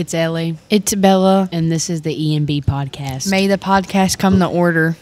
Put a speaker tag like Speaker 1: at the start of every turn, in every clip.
Speaker 1: It's Ellie,
Speaker 2: It's Bella.
Speaker 1: and this is the ENB podcast.
Speaker 2: May the podcast come to order.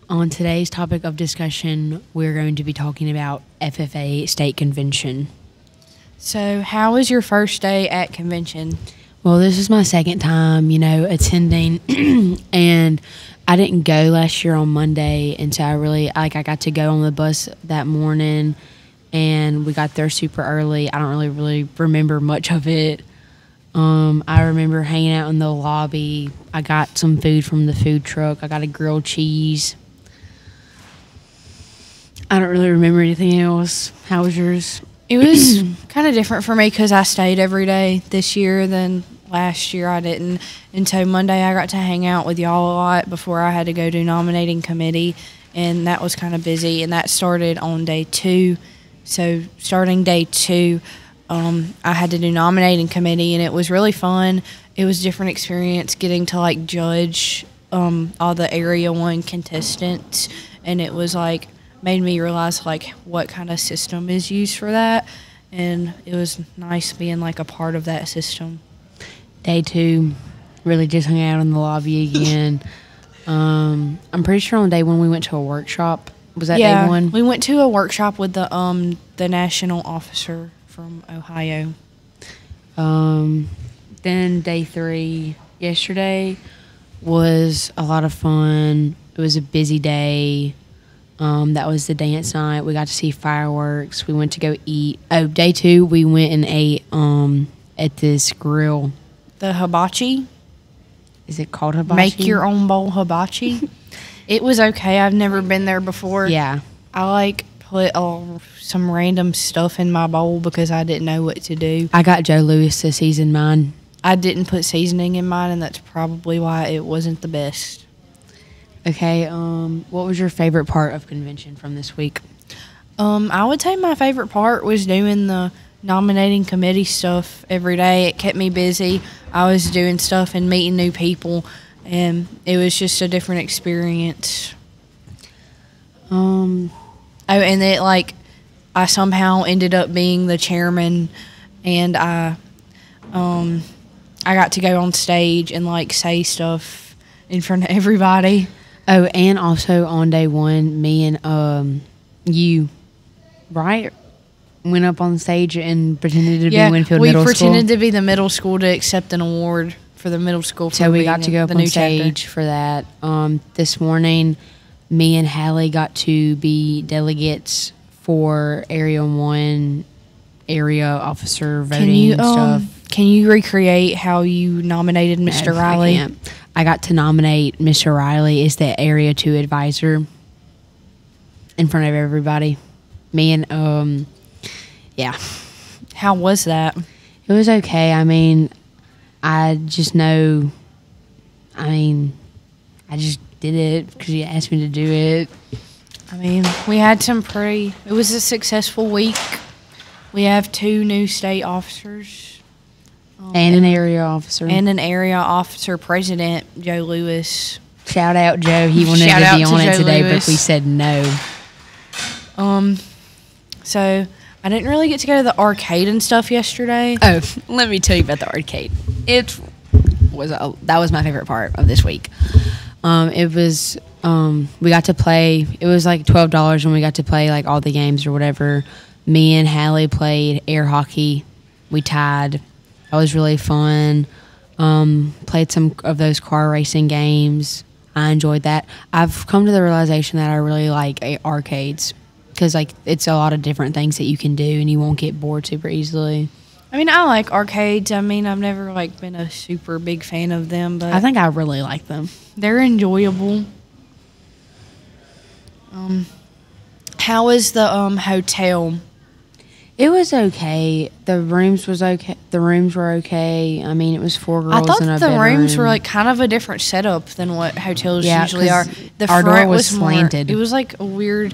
Speaker 1: On today's topic of discussion, we're going to be talking about FFA State Convention.
Speaker 2: So, how was your first day at convention?
Speaker 1: Well, this is my second time, attending, and I didn't go last year on Monday, and so I got to go on the bus that morning, and we got there super early. I don't really remember much of it. I remember hanging out in the lobby. I got some food from the food truck. I got a grilled cheese. I don't really remember anything else. How was yours?
Speaker 2: It was kind of different for me because I stayed every day this year than last year I didn't. And so Monday I got to hang out with y'all a lot before I had to go do nominating committee, and that was kind of busy, and that started on day 2. So starting day 2, I had to do nominating committee, and it was really fun. It was a different experience getting to judge all the Area 1 contestants, and it was made me realize what kind of system is used for that, and it was nice being a part of that system.
Speaker 1: Day 2, really just hung out in the lobby again. I'm pretty sure on day 1 we went to a workshop. Was that day 1?
Speaker 2: We went to a workshop with the national officer from Ohio.
Speaker 1: Then day 3, yesterday, was a lot of fun. It was a busy day. That was the dance night. We got to see fireworks. We went to go eat. Oh, day 2, we went and ate at this grill.
Speaker 2: The hibachi.
Speaker 1: Is it called hibachi?
Speaker 2: Make your own bowl hibachi. It was okay. I've never been there before.
Speaker 1: Yeah.
Speaker 2: I put some random stuff in my bowl because I didn't know what to do.
Speaker 1: I got Joe Louis to season mine.
Speaker 2: I didn't put seasoning in mine, and that's probably why it wasn't the best.
Speaker 1: Okay. What was your favorite part of convention from this week?
Speaker 2: I would say my favorite part was doing the nominating committee stuff every day. It kept me busy. I was doing stuff and meeting new people, and it was just a different experience. And it I somehow ended up being the chairman, and I got to go on stage and say stuff in front of everybody.
Speaker 1: Oh, and also on day 1, me and you, right, went up on stage and pretended to be Winfield Middle School.
Speaker 2: We pretended to be the middle school to accept an award for the middle school.
Speaker 1: So we got to go up on stage for that. This morning, me and Hallie got to be delegates for Area 1 area officer voting and stuff.
Speaker 2: Can you recreate how you nominated Mr. Riley?
Speaker 1: I can't. I got to nominate Mr. Riley as the Area 2 advisor in front of everybody. Me and, yeah.
Speaker 2: How was that?
Speaker 1: It was okay. I just know, I just did it because you asked me to do it.
Speaker 2: We had it was a successful week. We have 2 new state officers.
Speaker 1: And an area officer.
Speaker 2: And an area officer president, Joe Louis.
Speaker 1: Shout out, Joe. He wanted to be on it today, but we said no.
Speaker 2: So I didn't really get to go to the arcade and stuff yesterday.
Speaker 1: Oh, let me tell you about the arcade. That was my favorite part of this week. It was we got to play. It was $12 when we got to play all the games or whatever. Me and Hallie played air hockey. We tied. That was really fun. Played some of those car racing games. I enjoyed that. I've come to the realization that I really like arcades because it's a lot of different things that you can do and you won't get bored super easily.
Speaker 2: I like arcades. I've never been a super big fan of them, but
Speaker 1: I think I really like them.
Speaker 2: They're enjoyable. How was the hotel?
Speaker 1: It was okay. The rooms were okay. It was 4 girls in a bedroom.
Speaker 2: I thought the rooms were kind of a different setup than what hotels usually are. The
Speaker 1: our
Speaker 2: front
Speaker 1: door was slanted.
Speaker 2: It was a weird,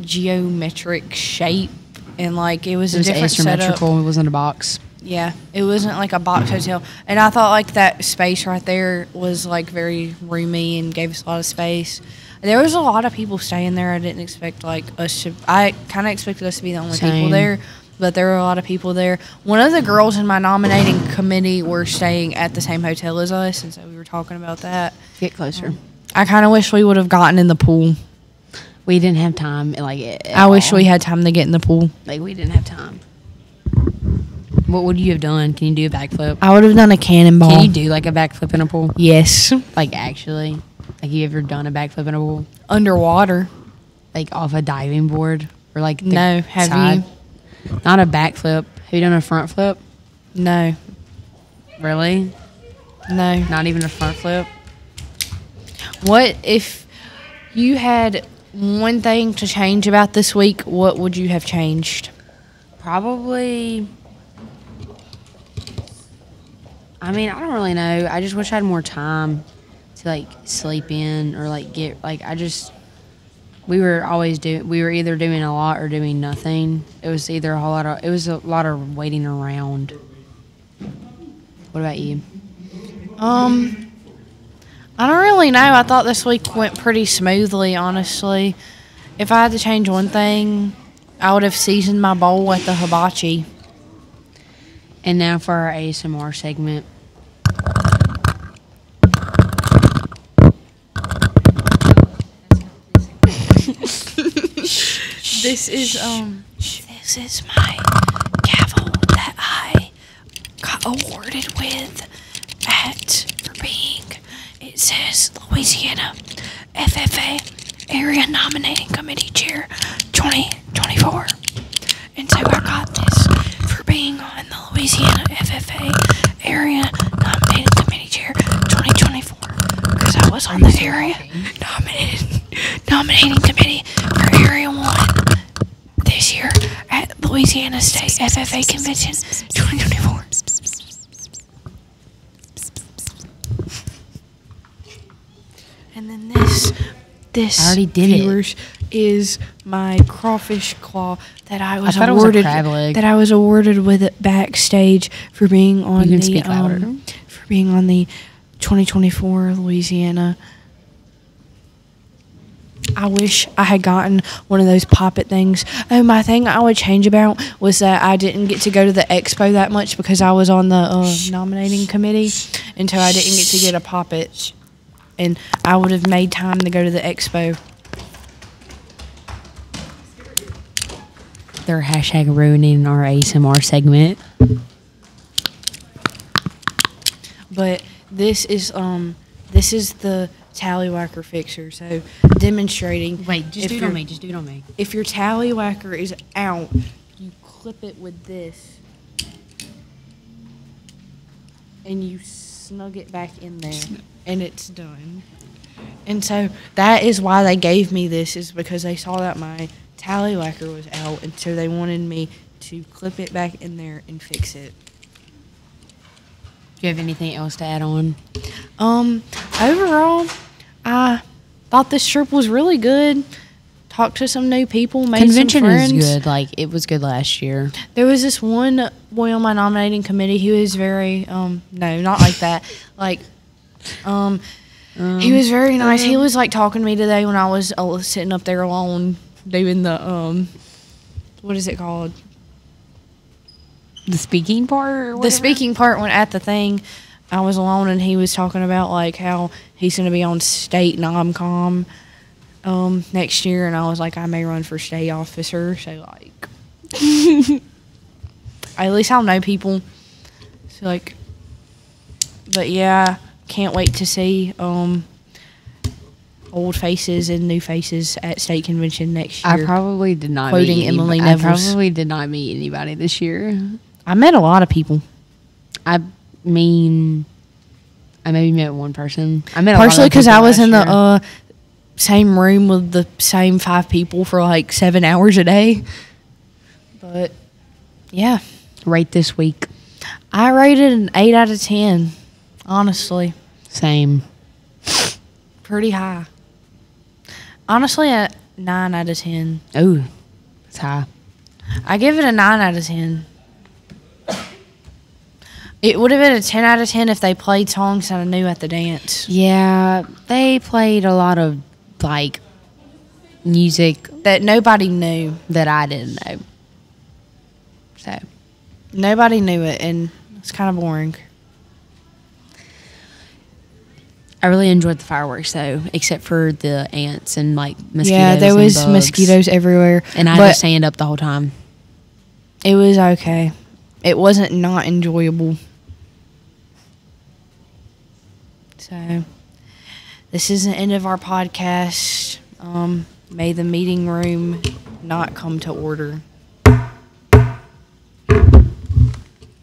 Speaker 2: geometric shape, and it was a different
Speaker 1: asymmetrical.
Speaker 2: setup.
Speaker 1: It wasn't a box.
Speaker 2: Yeah, it wasn't a box hotel, and I thought that space right there was very roomy and gave us a lot of space. There was a lot of people staying there. I didn't expect us to. I kind of expected us to be the only people there, but there were a lot of people there. One of the girls in my nominating committee were staying at the same hotel as us, and so we were talking about that.
Speaker 1: Get closer.
Speaker 2: I kind of wish we would have gotten in the pool.
Speaker 1: We didn't have time.
Speaker 2: I wish we had time to get in the pool.
Speaker 1: We didn't have time. What would you have done? Can you do a backflip?
Speaker 2: I would have done a cannonball.
Speaker 1: Can you do a backflip in a pool?
Speaker 2: Yes.
Speaker 1: Actually? You ever done a backflip in a pool?
Speaker 2: Underwater.
Speaker 1: Off a diving board? Or the
Speaker 2: No, have
Speaker 1: side?
Speaker 2: you?
Speaker 1: Not a backflip. Have you done a front flip?
Speaker 2: No.
Speaker 1: Really?
Speaker 2: No.
Speaker 1: Not even a front flip?
Speaker 2: What if you had one thing to change about this week, what would you have changed?
Speaker 1: Probably, I don't really know. I just wish I had more time to sleep in or get we were either doing a lot or doing nothing. It was either a lot of waiting around. What about you?
Speaker 2: I don't really know. I thought this week went pretty smoothly, honestly. If I had to change one thing, I would have seasoned my bowl at the hibachi.
Speaker 1: And now for our ASMR segment.
Speaker 2: This is my gavel that I got awarded with for being. It says Louisiana FFA Area Nominating Committee Chair 2024. And so I got this for being on the Louisiana FFA Area Nominating Committee Chair 2024 because I was on the area nominating committee for Area 1 this year at Louisiana State FFA Convention 2024. And then this
Speaker 1: I already did
Speaker 2: viewers, is my crawfish claw that I was
Speaker 1: thought
Speaker 2: awarded.
Speaker 1: It was a crab leg.
Speaker 2: That I was awarded with it backstage for being on
Speaker 1: you can speak louder.
Speaker 2: For being on the 2024 Louisiana. I wish I had gotten one of those pop-it things. Oh, my thing I would change about was that I didn't get to go to the expo that much because I was on the nominating committee, and so I didn't get to get a pop-it. And I would have made time to go to the expo.
Speaker 1: They're hashtag ruining our ASMR segment.
Speaker 2: But this is the tallywhacker fixer. So demonstrating.
Speaker 1: Wait, just do it on me. Just do it on me.
Speaker 2: If your tallywhacker is out, you clip it with this, and you snug it back in there, and it's done. And so that is why they gave me this, is because they saw that my tallywhacker was out, and so they wanted me to clip it back in there and fix it.
Speaker 1: Do you have anything else to add on?
Speaker 2: Overall, I thought this trip was really good. Talked to some new people, made
Speaker 1: Convention
Speaker 2: some friends.
Speaker 1: was good. It was good last year.
Speaker 2: There was this one boy on my nominating committee who was very, no, not like that. He was very nice. He was talking to me today when I was sitting up there alone doing the, what is it called?
Speaker 1: The speaking part? Or whatever?
Speaker 2: The speaking part when at the thing, I was alone and he was talking about how he's going to be on state nomcom next year, and I was like, I may run for state officer, so at least I'll know people. So but yeah, can't wait to see old faces and new faces at state convention next year.
Speaker 1: I probably did not
Speaker 2: quoting
Speaker 1: meet
Speaker 2: Emily
Speaker 1: I
Speaker 2: Neville's.
Speaker 1: probably did not meet anybody this year.
Speaker 2: I met a lot of people.
Speaker 1: I maybe met one person. I met
Speaker 2: partially because I was in
Speaker 1: the
Speaker 2: the same room with the same 5 people for 7 hours a day. But yeah,
Speaker 1: rate this week.
Speaker 2: I rated an 8 out of 10. Honestly,
Speaker 1: same.
Speaker 2: Pretty high. Honestly, a 9 out of 10.
Speaker 1: Oh, that's high.
Speaker 2: I give it a 9 out of 10. It would have been a 10 out of 10 if they played songs that I knew at the dance.
Speaker 1: Yeah, they played a lot of music
Speaker 2: that nobody knew.
Speaker 1: That I didn't know. So
Speaker 2: Nobody knew it, and it's kind of boring.
Speaker 1: I really enjoyed the fireworks though, except for the ants and like mosquitoes.
Speaker 2: Yeah, there
Speaker 1: and
Speaker 2: was
Speaker 1: bugs.
Speaker 2: mosquitoes everywhere.
Speaker 1: And I had to stand up the whole time.
Speaker 2: It was okay. It wasn't not enjoyable. So, this is the end of our podcast. May the meeting room not come to order.